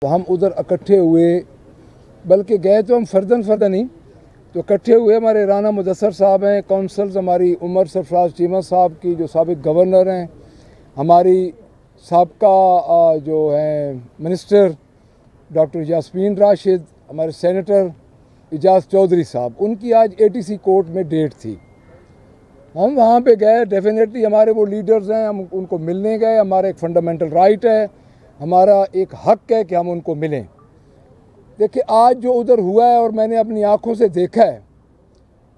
हम उधर इकट्ठे हुए, बल्कि गए तो हम फर्दन नहीं, तो इकट्ठे हुए। हमारे राना मुदस्सर साहब हैं, काउंसल्स हमारी उमर सरफराज चीमा साहब की जो साबिक गवर्नर हैं, हमारी साबका जो हैं मिनिस्टर डॉक्टर यास्मीन राशिद, हमारे सेनेटर इजाज़ चौधरी साहब, उनकी आज ATC कोर्ट में डेट थी। हम वहाँ पे गए। डेफिनेटली हमारे वो लीडर्स हैं, हम उनको मिलने गए। हमारा एक फंडामेंटल राइट है, हमारा एक हक है कि हम उनको मिलें। देखिए आज जो उधर हुआ है और मैंने अपनी आंखों से देखा है,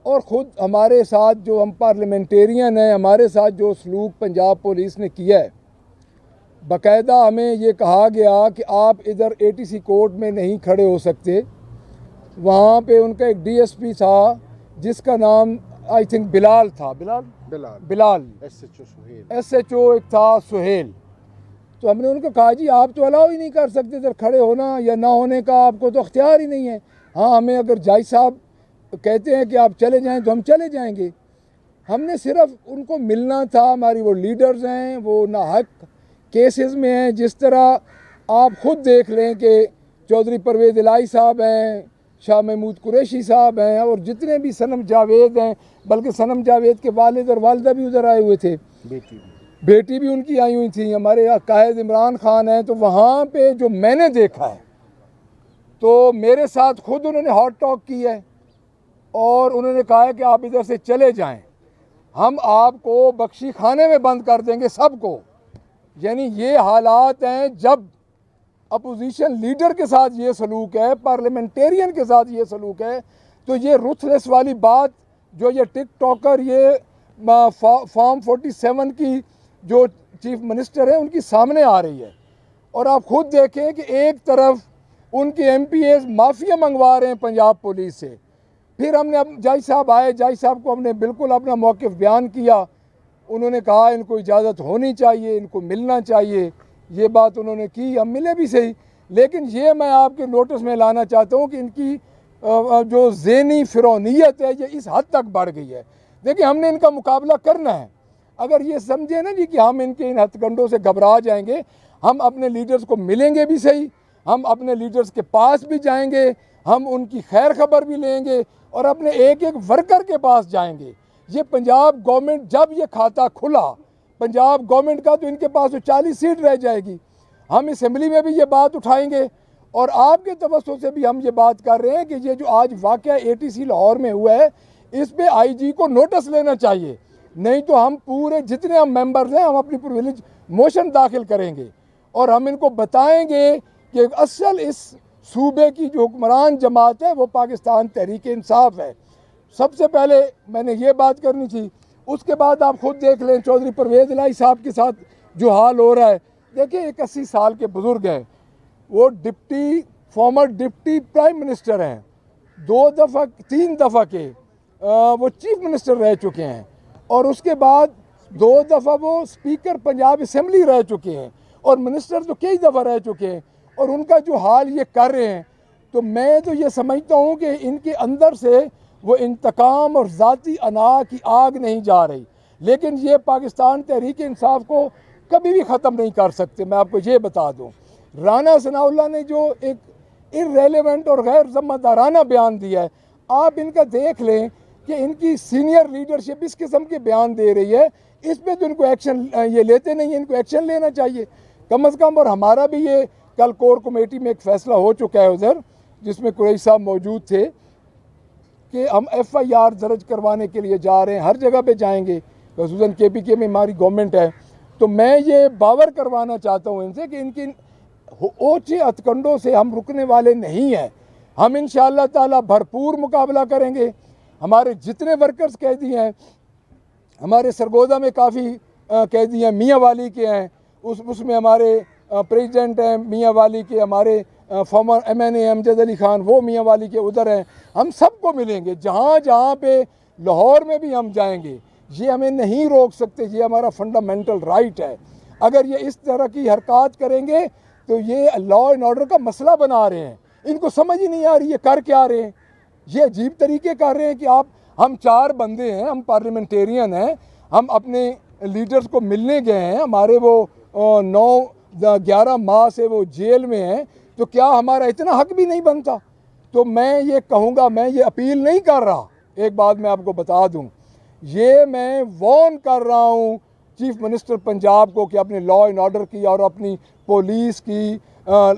और ख़ुद हमारे साथ जो हम पार्लियामेंटेरियन हैं, हमारे साथ जो सलूक पंजाब पुलिस ने किया है, बाकायदा हमें ये कहा गया कि आप इधर ATC कोर्ट में नहीं खड़े हो सकते। वहाँ पे उनका एक DSP था जिसका नाम आई थिंक बिलाल था, बिलाल SHO एक था सुहेल। तो हमने उनको कहा जी आप तो अलाउ ही नहीं कर सकते इधर खड़े होना या ना होने का, आपको तो अख्तियार ही नहीं है। हाँ, हमें अगर जज साहब कहते हैं कि आप चले जाएं तो हम चले जाएंगे। हमने सिर्फ उनको मिलना था। हमारी वो लीडर्स हैं, वो नाहक केसेस में हैं। जिस तरह आप ख़ुद देख लें कि चौधरी परवेज़ इलाही साहब हैं, शाह महमूद कुरैशी साहब हैं, और जितने भी सनम जावेद हैं, बल्कि सनम जावेद के वालिद और वालिदा भी उधर आए हुए थे, बेटी भी उनकी आई हुई थी। हमारे कायद इमरान खान हैं। तो वहाँ पे जो मैंने देखा है, तो मेरे साथ खुद उन्होंने हॉट टॉक की है और उन्होंने कहा है कि आप इधर से चले जाएं, हम आपको बख्शी खाने में बंद कर देंगे सबको। यानी ये हालात हैं जब अपोजिशन लीडर के साथ ये सलूक है, पार्लियामेंटेरियन के साथ ये सलूक है, तो ये रुथलेस वाली बात जो ये टिकटॉकर, ये फॉर्म 47 की जो चीफ मिनिस्टर है उनकी सामने आ रही है। और आप खुद देखें कि एक तरफ उनके MPAs माफिया मंगवा रहे हैं पंजाब पुलिस से। फिर हमने अब जज साहब आए, जज साहब को हमने बिल्कुल अपना मौक़िफ़ बयान किया। उन्होंने कहा इनको इजाज़त होनी चाहिए, इनको मिलना चाहिए। ये बात उन्होंने की, हम मिले भी सही। लेकिन ये मैं आपके नोटिस में लाना चाहता हूँ कि इनकी जो ज़हनी फ़िरौनियत है ये इस हद तक बढ़ गई है। देखिए हमने इनका मुकाबला करना है। अगर ये समझे ना जी कि हम इनके इन हथकंडों से घबरा जाएंगे, हम अपने लीडर्स को मिलेंगे भी सही, हम अपने लीडर्स के पास भी जाएंगे, हम उनकी खैर खबर भी लेंगे और अपने एक एक वर्कर के पास जाएंगे। ये पंजाब गवर्नमेंट, जब ये खाता खुला पंजाब गवर्नमेंट का, तो इनके पास तो 40 सीट रह जाएगी। हम असेंबली में भी ये बात उठाएंगे और आपके तवज्जो से भी हम ये बात कर रहे हैं कि ये जो आज वाक़या ATC लाहौर में हुआ है, इस पे IG को नोटिस लेना चाहिए। नहीं तो हम पूरे जितने हम मेंबर्स हैं, हम अपनी प्रिविलेज मोशन दाखिल करेंगे और हम इनको बताएंगे कि असल इस सूबे की जो हुक्मरान जमात है वो पाकिस्तान तहरीक इंसाफ है। सबसे पहले मैंने ये बात करनी थी। उसके बाद आप खुद देख लें चौधरी परवेज़ इलाही साहब के साथ जो हाल हो रहा है। देखिए एक 80 साल के बुज़ुर्ग हैं, वो फॉर्मर डिप्टी प्राइम मिनिस्टर हैं, 3 दफ़ा के वो चीफ मिनिस्टर रह चुके हैं, और उसके बाद 2 दफ़ा वो स्पीकर पंजाब असेंबली रह चुके हैं, और मिनिस्टर तो कई दफ़ा रह चुके हैं। और उनका जो हाल ये कर रहे हैं, तो मैं तो ये समझता हूँ कि इनके अंदर से वो इंतकाम और ज़ाती अना की आग नहीं जा रही। लेकिन ये पाकिस्तान तहरीक इंसाफ को कभी भी ख़त्म नहीं कर सकते। मैं आपको ये बता दूँ, राना सनाउल्लाह ने जो एक इर्रेलेवेंट और गैर ज़िम्मेदाराना बयान दिया है, आप इनका देख लें कि इनकी सीनियर लीडरशिप इस किस्म के बयान दे रही है, इस पे तो इनको एक्शन ये लेते नहीं है। इनको एक्शन लेना चाहिए कम अज़ कम। और हमारा भी ये कल कोर कमेटी में एक फ़ैसला हो चुका है उधर, जिसमें कुरैशी साहब मौजूद थे, कि हम FIR दर्ज करवाने के लिए जा रहे हैं, हर जगह पे जाएंगे। ख़ुसूसन KPK में हमारी गवर्नमेंट है। तो मैं ये बावर करवाना चाहता हूँ इनसे कि इनकी ओछे हथकंडों से हम रुकने वाले नहीं हैं। हम इंशाअल्लाह ताला भरपूर मुकाबला करेंगे। हमारे जितने वर्कर्स कैदी हैं, हमारे सरगोदा में काफ़ी कैदी हैं, मियाँ वाली के हैं, उसमें हमारे प्रेसिडेंट हैं मियाँ वाली के, हमारे फॉर्मर MNA अमजद अली खान वो मियाँ वाली के उधर हैं। हम सबको मिलेंगे, जहाँ जहाँ पे लाहौर में भी हम जाएंगे। ये हमें नहीं रोक सकते, ये हमारा फंडामेंटल राइट है। अगर ये इस तरह की हरकत करेंगे तो ये लॉ एंड ऑर्डर का मसला बना रहे हैं। इनको समझ ही नहीं आ रही ये कर क्या रहे हैं। ये अजीब तरीके कर रहे हैं कि हम 4 बंदे हैं, हम पार्लियामेंटेरियन हैं, हम अपने लीडर्स को मिलने गए हैं, हमारे वो 9-11 माह से वो जेल में हैं, तो क्या हमारा इतना हक भी नहीं बनता? तो मैं ये कहूँगा, मैं ये अपील नहीं कर रहा, एक बात मैं आपको बता दूँ, ये मैं वॉर्न कर रहा हूँ चीफ मिनिस्टर पंजाब को कि अपने लॉ एंड ऑर्डर की और अपनी पुलिस की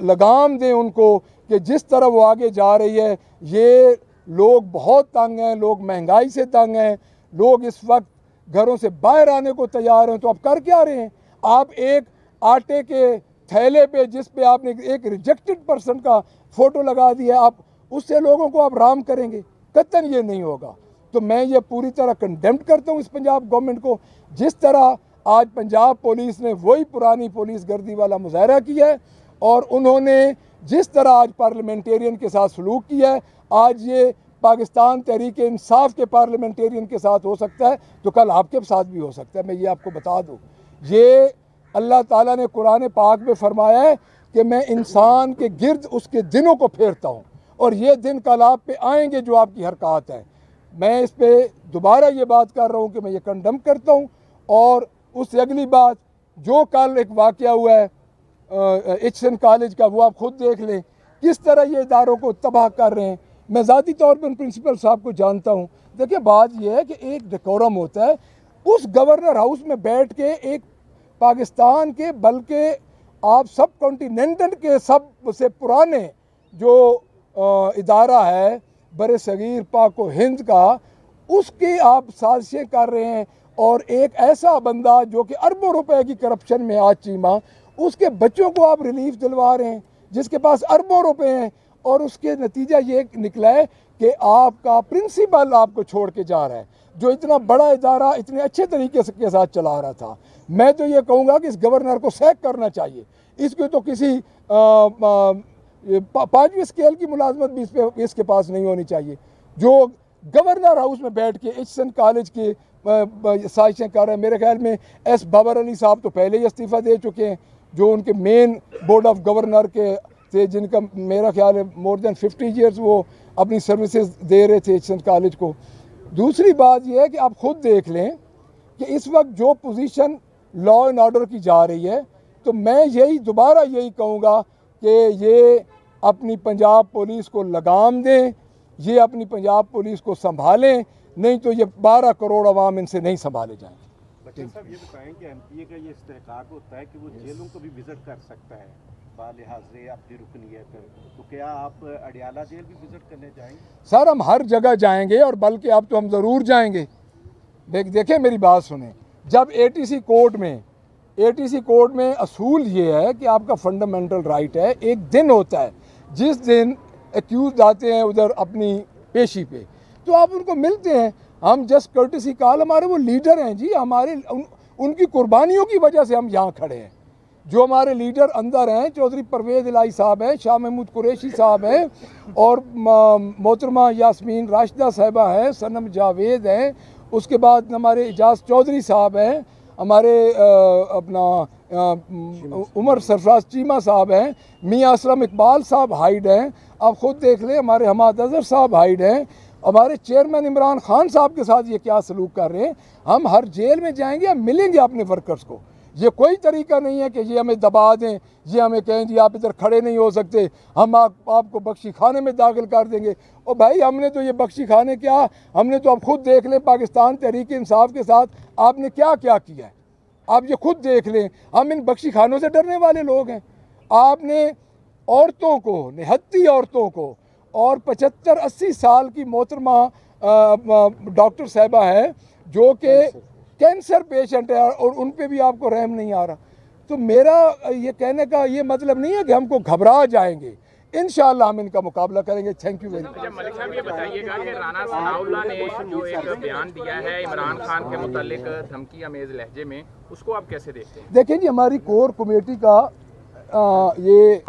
लगाम दें उनको, कि जिस तरह वो आगे जा रही है, ये लोग बहुत तंग हैं, लोग महंगाई से तंग हैं, लोग इस वक्त घरों से बाहर आने को तैयार हैं। तो आप कर क्या रहे हैं? आप एक आटे के थैले पे जिस पे आपने एक रिजेक्टेड पर्सन का फ़ोटो लगा दिया, आप उससे लोगों को आप राम करेंगे? कतई ये नहीं होगा। तो मैं ये पूरी तरह कंडेम करता हूँ इस पंजाब गवर्नमेंट को। जिस तरह आज पंजाब पुलिस ने वही पुरानी पुलिस गर्दी वाला मुजाहरा किया है और उन्होंने जिस तरह आज पार्लियामेंटेरियन के साथ सलूक किया है, आज ये पाकिस्तान तहरीक इंसाफ के पार्लियामेंटेरियन के साथ हो सकता है, तो कल आपके साथ भी हो सकता है। मैं ये आपको बता दूँ, ये अल्लाह ताला ने कुरान पाक में फरमाया है कि मैं इंसान के गिर्द उसके दिनों को फेरता हूँ और ये दिन कल आप पे आएंगे जो आपकी हरकत है। मैं इस पे दोबारा ये बात कर रहा हूँ कि मैं ये कंडम करता हूँ। और उससे अगली बात, जो कल एक वाक़या हुआ है एचएन कॉलेज का, वो आप खुद देख लें किस तरह ये इदारों को तबाह कर रहे हैं। मैं ज़ाती तौर पर प्रिंसिपल साहब को जानता हूँ। देखिए, बात यह है कि एक डेकोरम होता है, उस गवर्नर हाउस में बैठ के एक पाकिस्तान के, बल्कि आप सब कॉन्टिनेंटल के सब से पुराने जो इदारा है बरे सगीर पाक व हिंद का, उसकी आप साजिशें कर रहे हैं। और एक ऐसा बंदा जो कि अरबों रुपए की करप्शन में आज चीमा, उसके बच्चों को आप रिलीफ दिलवा रहे हैं जिसके पास अरबों रुपए हैं, और उसके नतीजा ये निकला है कि आपका प्रिंसिपल आपको छोड़ के जा रहा है, जो इतना बड़ा इदारा इतने अच्छे तरीके से के साथ चला रहा था। मैं तो ये कहूँगा कि इस गवर्नर को सैक करना चाहिए। इसको तो किसी 5वीं स्केल की मुलाजमत भी इसके पास नहीं होनी चाहिए, जो गवर्नर हाउस में बैठ के एचएन कॉलेज की साजिशें कर रहे हैं। मेरे ख्याल में एस बाबर अली साहब तो पहले ही इस्तीफ़ा दे चुके हैं, जो उनके मेन बोर्ड ऑफ गवर्नर के थे, जिनका मेरा ख्याल है मोर देन 50 ईयर्स वो अपनी सर्विसेज दे रहे थे एचएन कॉलेज को। दूसरी बात यह है कि आप खुद देख लें कि इस वक्त जो पोजीशन लॉ एंड ऑर्डर की जा रही है, तो मैं दोबारा यही कहूँगा कि ये अपनी पंजाब पुलिस को लगाम दें, ये अपनी पंजाब पुलिस को संभालें, नहीं तो ये 12 करोड़ अवाम इनसे नहीं संभाले जाएंगे। बच्चन साहब, ये बताएं कि एमपीए का ये इस्तेहकाक होता है कि वो जेलों को भी विजिट कर सकता है बालिहाज़े अपनी रुकनीत, तो क्या आप अडियाला जेल भी विजिट करने जाएंगे? सर, हम हर जगह जाएंगे, और बल्कि अब तो हम ज़रूर जाएंगे। देखें, मेरी बात सुने, जब एटीसी कोर्ट में असूल ये है कि आपका फंडामेंटल राइट है, एक दिन होता है जिस दिन एक्यूज आते हैं उधर अपनी पेशी पे, तो आप उनको मिलते हैं। हम जस्ट कर्टेसी कॉल, हमारे वो लीडर हैं जी, हमारे उनकी कुर्बानियों की वजह से हम यहाँ खड़े हैं। जो हमारे लीडर अंदर हैं, चौधरी परवेज़ इलाही साहब हैं, शाह महमूद कुरैशी साहब हैं, और मोहतरमा यास्मीन राशिदा साहिबा हैं, सनम जावेद हैं, उसके बाद हमारे इजाज़ चौधरी साहब हैं, हमारे उमर सरफराज चीमा साहब हैं, मियाँ असलम इकबाल साहब हाइड हैं, आप ख़ुद देख लें, हमारे हमाद अज़हर साहब हाइड हैं, हमारे चेयरमैन इमरान खान साहब के साथ ये क्या सलूक कर रहे हैं। हम हर जेल में जाएंगे, हम मिलेंगे अपने वर्कर्स को। ये कोई तरीका नहीं है कि ये हमें दबा दें, ये हमें कहें जी आप इधर खड़े नहीं हो सकते, हम आपको बख्शी खाने में दाखिल कर देंगे। और भाई, हमने तो ये बख्शी खाने क्या, हमने तो आप खुद देख लें पाकिस्तान तहरीक इंसाफ के साथ आपने क्या क्या किया है, आप ये खुद देख लें। हम इन बख्शी खानों से डरने वाले लोग हैं? आपने औरतों को, निहत्ती औरतों को, और 75-80 साल की मोहतरमा डॉक्टर साहिबा है जो कि कैंसर पेशेंट है, और उन पे भी आपको रहम नहीं आ रहा। तो मेरा ये कहने का ये मतलब नहीं है कि हमको घबरा जाएंगे, इंशाअल्लाह हम इनका मुकाबला करेंगे। Thank you very much. Malik साहब, ये बताइएगा कि राना सनाउल्लाह ने जो एक बयान दिया है इमरान खान के मुतालिक धमकी अमेज लहजे में, उसको आप कैसे देखते हैं? देखिए जी, हमारी कोर कमेटी का ये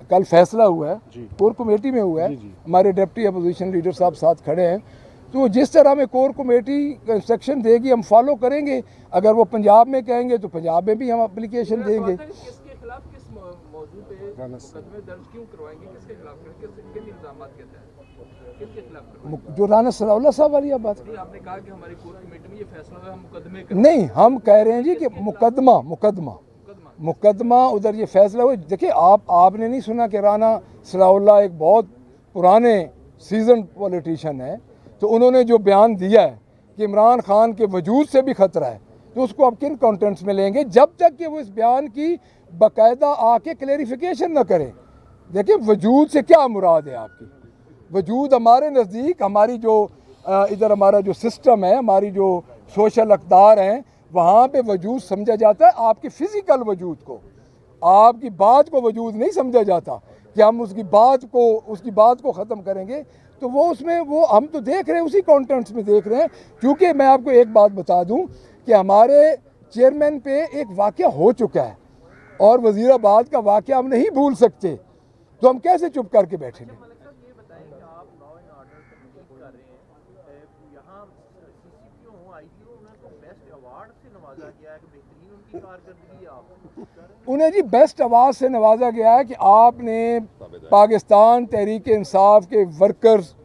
कल फैसला हुआ है, कोर कमेटी में हुआ है, हमारे डिप्टी अपोजिशन लीडर साहब साथ खड़े हैं। तो जिस तरह में कोर कमेटी इंस्ट्रक्शन देगी हम फॉलो करेंगे। अगर वो पंजाब में कहेंगे तो पंजाब में भी हम एप्लीकेशन देंगे। किसके खिलाफ किस मौजू पे मुकदमे दर्ज क्यों करवाएंगे, किसके खिलाफ, किन इल्जामात के तहत, किसके खिलाफ? जो राना सनाउल्लाह साहब वाली बात नहीं, आपने कहा कि हमारी कोर कमेटी में ये फैसला हुआ, हम मुकदमे नहीं, हम कह रहे हैं जी कि मुकदमा मुकदमा उधर ये फैसला हुआ। देखिए आपने नहीं सुना कि राना सनाउल्लाह एक बहुत पुराने सीजन पॉलिटिशियन है, तो उन्होंने जो बयान दिया है कि इमरान खान के वजूद से भी खतरा है, तो उसको आप किन कॉन्टेंट्स में लेंगे जब तक कि वो इस बयान की बाकायदा आके क्लेरिफिकेशन ना करें। देखिए वजूद से क्या मुराद है आपकी? वजूद हमारे नज़दीक हमारी जो इधर हमारा जो सिस्टम है, हमारी जो सोशल अक़दार हैं, वहाँ पे वजूद समझा जाता है आपके फ़िज़िकल वजूद को, आपकी बात को वजूद नहीं समझा जाता कि हम उसकी बात को ख़त्म करेंगे। तो वो उसमें वो हम तो देख रहे हैं, उसी कॉन्टेंट्स में देख रहे हैं। क्योंकि मैं आपको एक बात बता दूं कि हमारे चेयरमैन पे एक वाक़या हो चुका है और वज़ीराबाद का वाक़या हम नहीं भूल सकते, तो हम कैसे चुप करके बैठेंगे? ये बताएं कि आप लॉ एंड ऑर्डर तकनीक कर रहे हैं, यहाँ सीसीपी हो, आईजी हो, उन्हें तो बेस्ट अवार्ड से नवाजा गया है कि बेहतरीन उनकी कारकर्दगी आप उन्हें जी बेस्ट आवाज़ से नवाजा गया है कि आपने पाकिस्तान तहरीक इंसाफ के वर्कर्स,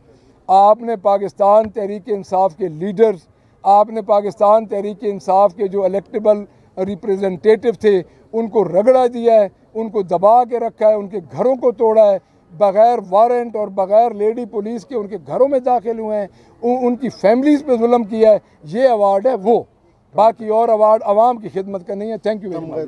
आपने पाकिस्तान तहरीक इंसाफ के लीडर्स, आपने पाकिस्तान तहरीक इंसाफ के जो इलेक्टेबल रिप्रेजेंटेटिव थे उनको रगड़ा दिया है, उनको दबा के रखा है, उनके घरों को तोड़ा है, बग़ैर वारंट और बग़ैर लेडी पुलिस के उनके घरों में दाखिल हुए हैं, उनकी फैमिलीज़ पे जुल्म किया है। ये अवार्ड है वो, बाकी और अवार्ड आवाम की खिदमत का नहीं है। Thank you very much.